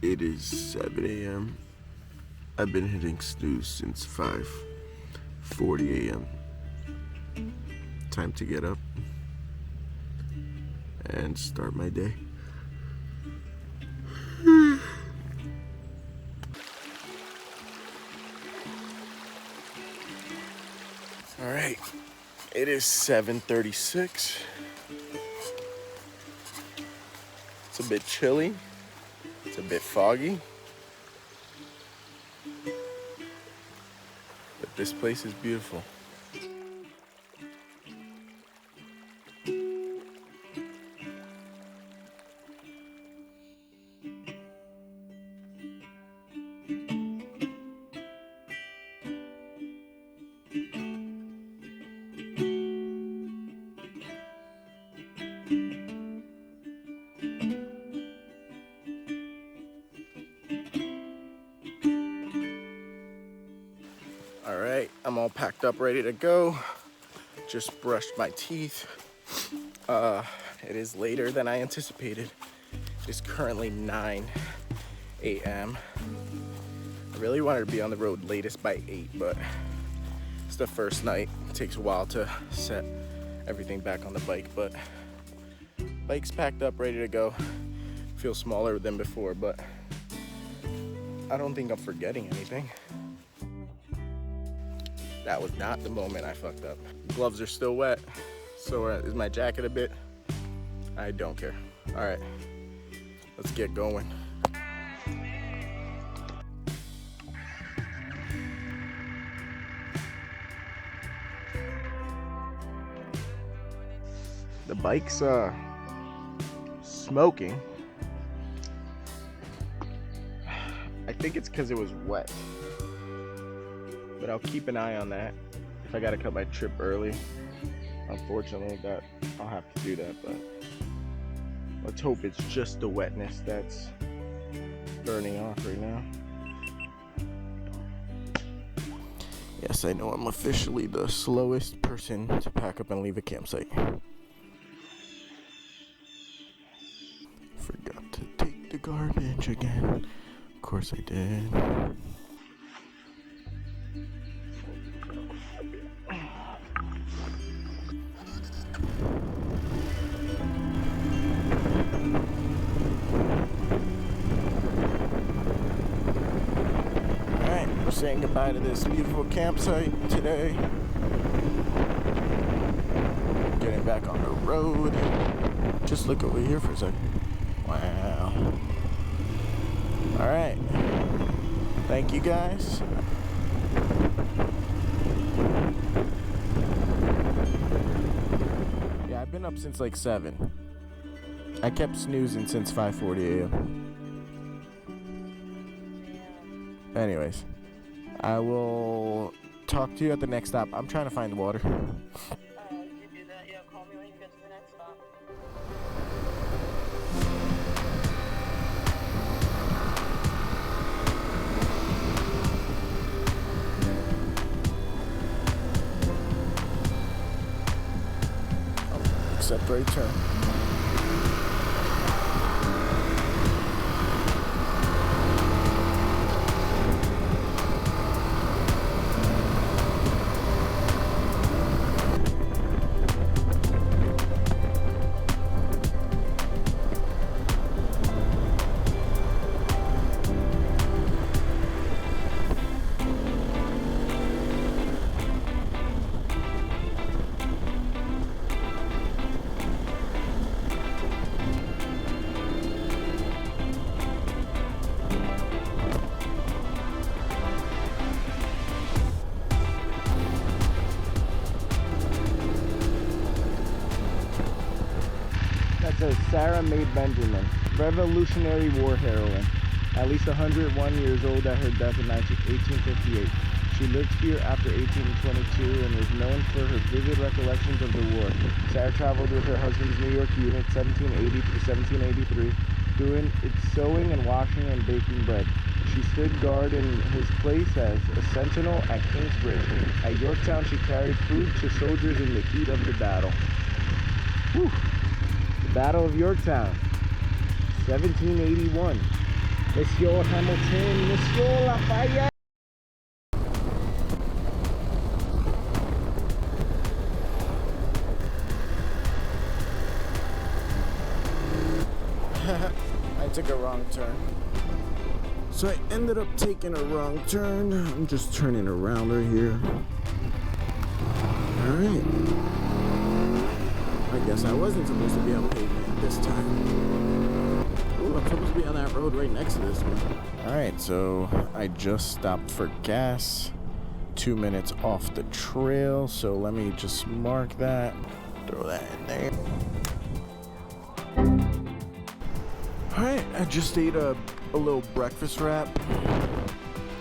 It is 7 a.m. I've been hitting snooze since 5:40 a.m. Time to get up and start my day. All right, it is 7:36. It's a bit chilly. It's a bit foggy, but this place is beautiful. All right, I'm all packed up, ready to go. Just brushed my teeth. It is later than I anticipated. It's currently 9 a.m. I really wanted to be on the road latest by 8, but it's the first night. It takes a while to set everything back on the bike, but bike's packed up, ready to go. Feels smaller than before, but I don't think I'm forgetting anything. That was not the moment I fucked up. Gloves are still wet, so is my jacket a bit? I don't care. All right, let's get going. The bike's smoking. I think it's because it was wet, but I'll keep an eye on that. If I gotta cut my trip early, unfortunately, that I'll have to do that. But let's hope it's just the wetness that's burning off right now. Yes, I know I'm officially the slowest person to pack up and leave a campsite. Forgot to take the garbage again. Of course I did. Alright, we're saying goodbye to this beautiful campsite today. Getting back on the road. Just look over here for a second. Wow. Alright. Thank you guys. Yeah, I've been up since like 7. I kept snoozing since 5:40 a.m. Anyways, I will talk to you at the next stop. I'm trying to find the water. You do that, yeah, call me when you get to the next stop. Except right turn. Sarah Maid Benjamin, Revolutionary War heroine. At least 101 years old at her death in 1858. She lived here after 1822 and was known for her vivid recollections of the war. Sarah traveled with her husband's New York unit 1780 to 1783, doing its sewing and washing and baking bread. She stood guard in his place as a sentinel at Kingsbridge. At Yorktown, she carried food to soldiers in the heat of the battle. Whew. The Battle of Yorktown, 1781. Monsieur Hamilton, Monsieur Lafayette. I took a wrong turn. So I ended up taking a wrong turn. I'm just turning around right here. Alright. I guess I wasn't supposed to be on pavement this time. Ooh, I'm supposed to be on that road right next to this one. Alright, so I just stopped for gas. 2 minutes off the trail. So let me just mark that. Throw that in there. Alright, I just ate a little breakfast wrap.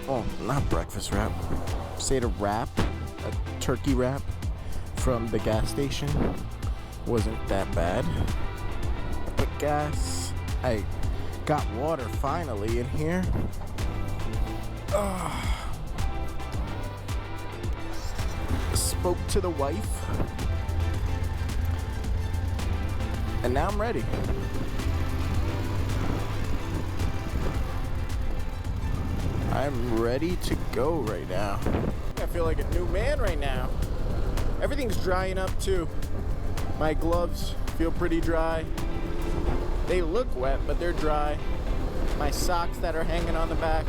Oh, not breakfast wrap. Just ate a wrap, a turkey wrap from the gas station. Wasn't that bad. I put gas. I got water finally in here. Spoke to the wife. And now I'm ready. I'm ready to go right now. I feel like a new man right now. Everything's drying up too. My gloves feel pretty dry. They look wet, but they're dry. My socks that are hanging on the back.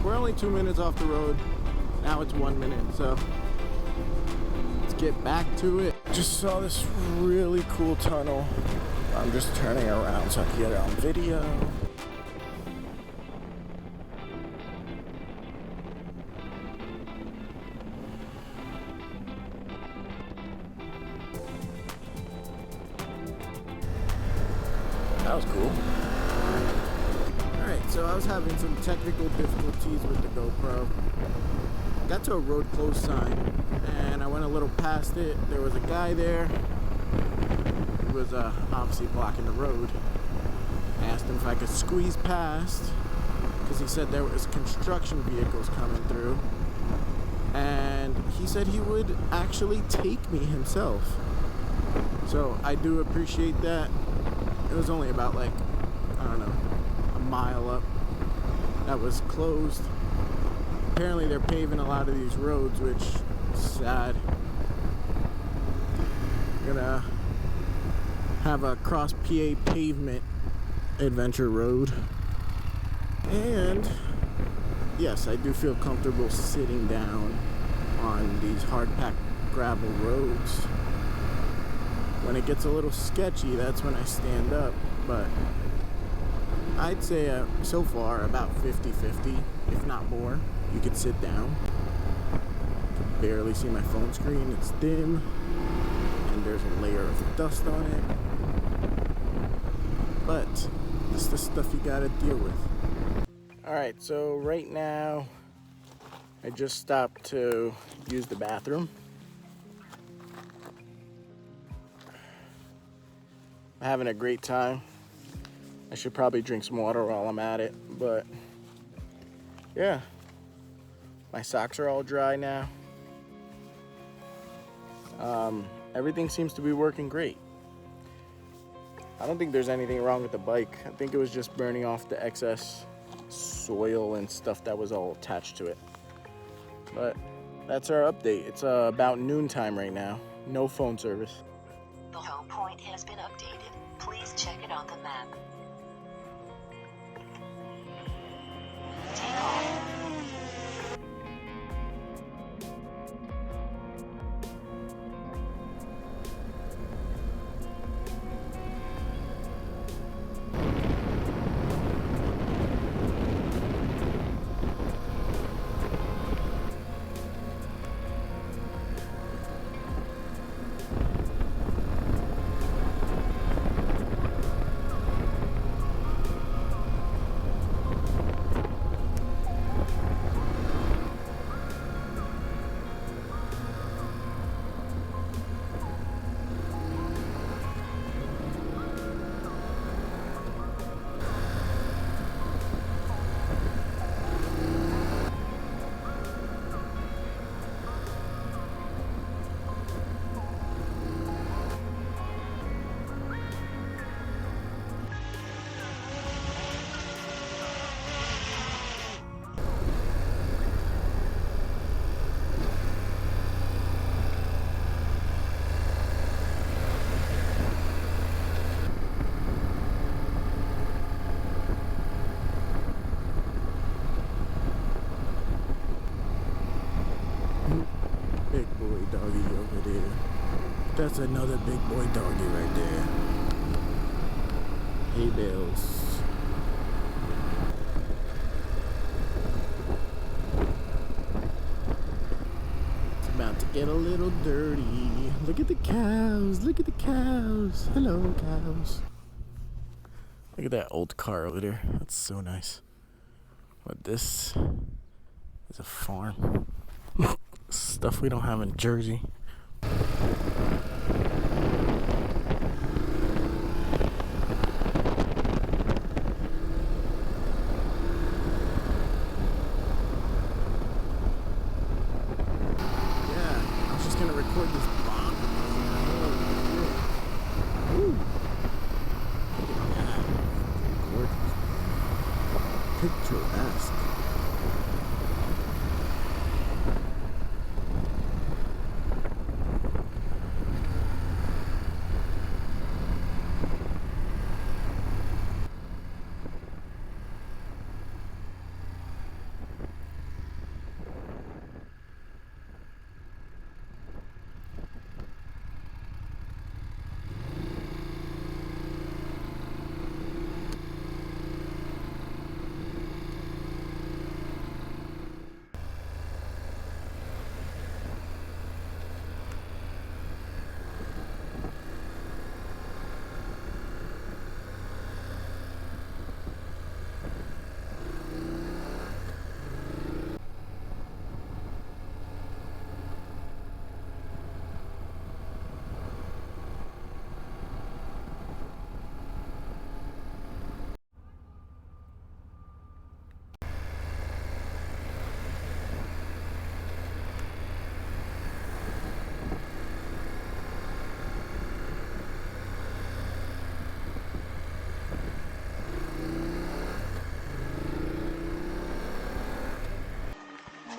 We're only 2 minutes off the road. Now it's 1 minute, so let's get back to it. Just saw this really cool tunnel. I'm just turning around so I can get it on video. That was cool. Alright, so I was having some technical difficulties with the GoPro. Got to a road closed sign and I went a little past it. There was a guy there who was obviously blocking the road. I asked him if I could squeeze past because he said there was construction vehicles coming through. And he said he would actually take me himself. So I do appreciate that. It was only about like, I don't know, a mile up that was closed. Apparently they're paving a lot of these roads, which is sad. Gonna have a cross PA pavement adventure road. And yes, I do feel comfortable sitting down on these hard packed gravel roads. When it gets a little sketchy, that's when I stand up, but I'd say so far about 50-50, if not more. You could sit down. You can barely see my phone screen, it's dim, and there's a layer of dust on it. But it's the stuff you gotta deal with. Alright, so right now, I just stopped to use the bathroom. I'm having a great time. I should probably drink some water while I'm at it, but yeah. My socks are all dry now. Everything seems to be working great. I don't think there's anything wrong with the bike. I think it was just burning off the excess soil and stuff that was all attached to it. But that's our update. It's about noontime right now. No phone service. The home point has been updated. Please check it on the map. Take off. That's another big boy doggy right there. Hey, Bills. It's about to get a little dirty. Look at the cows. Look at the cows. Hello, cows. Look at that old car over there. That's so nice. But this is a farm. Stuff we don't have in Jersey. Gonna record this bomb. Woo. Look at that. Gorgeous. Picturesque.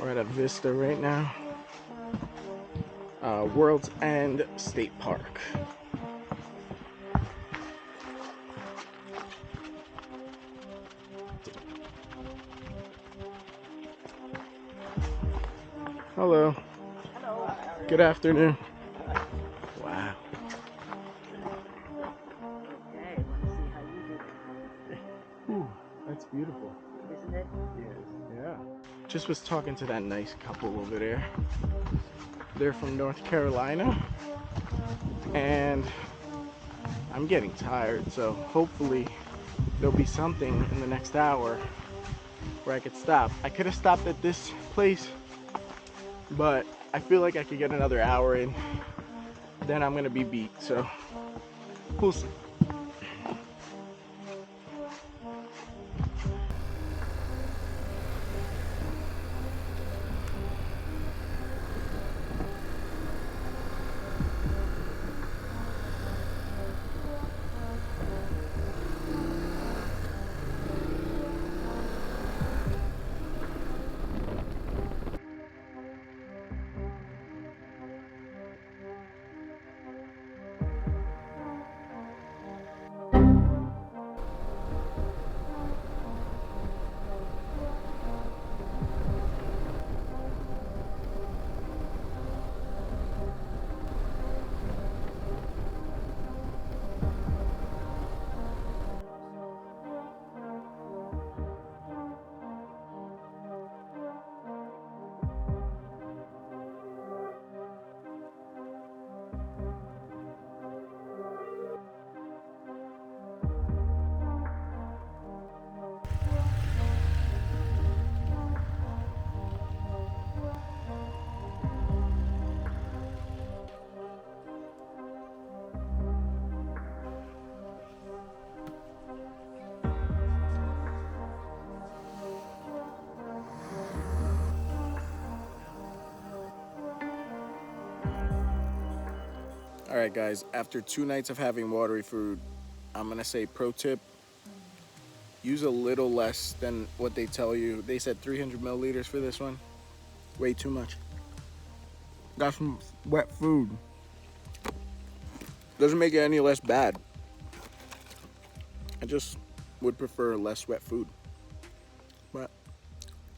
We're at a vista right now. World's End State Park. Hello. Hello. Good afternoon. Wow. Okay, want to see how you do. Ooh, that's beautiful. Isn't it? Yes. Yeah. Just was talking to that nice couple over there. They're from North Carolina, and I'm getting tired, so hopefully there'll be something in the next hour where I could stop. I could have stopped at this place, but I feel like I could get another hour in, then I'm gonna be beat, so we'll see. All right, guys, after 2 nights of having watery food, I'm gonna say pro tip, use a little less than what they tell you. They said 300 milliliters for this one. Way too much. Got some wet food. Doesn't make it any less bad. I just would prefer less wet food. But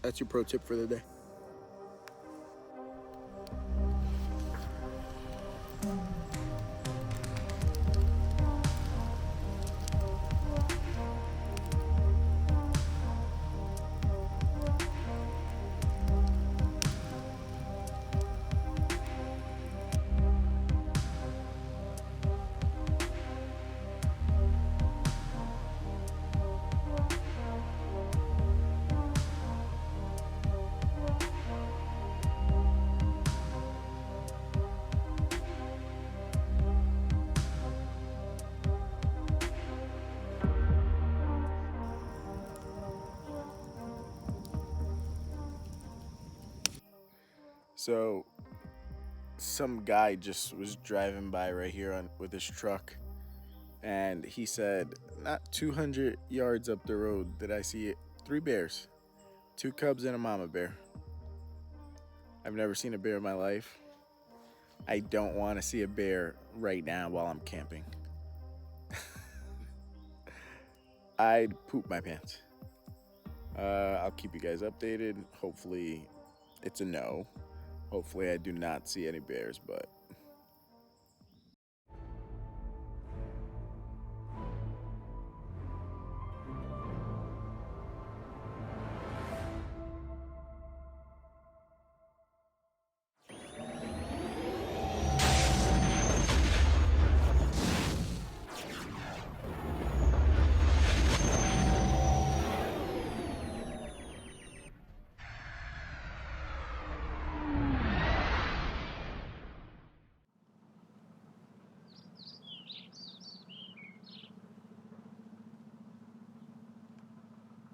that's your pro tip for the day. So some guy just was driving by right here with his truck, and he said, not 200 yards up the road did I see 3 bears, 2 cubs and a mama bear. I've never seen a bear in my life. I don't want to see a bear right now while I'm camping. I'd poop my pants. I'll keep you guys updated. Hopefully it's a no. Hopefully I do not see any bears, but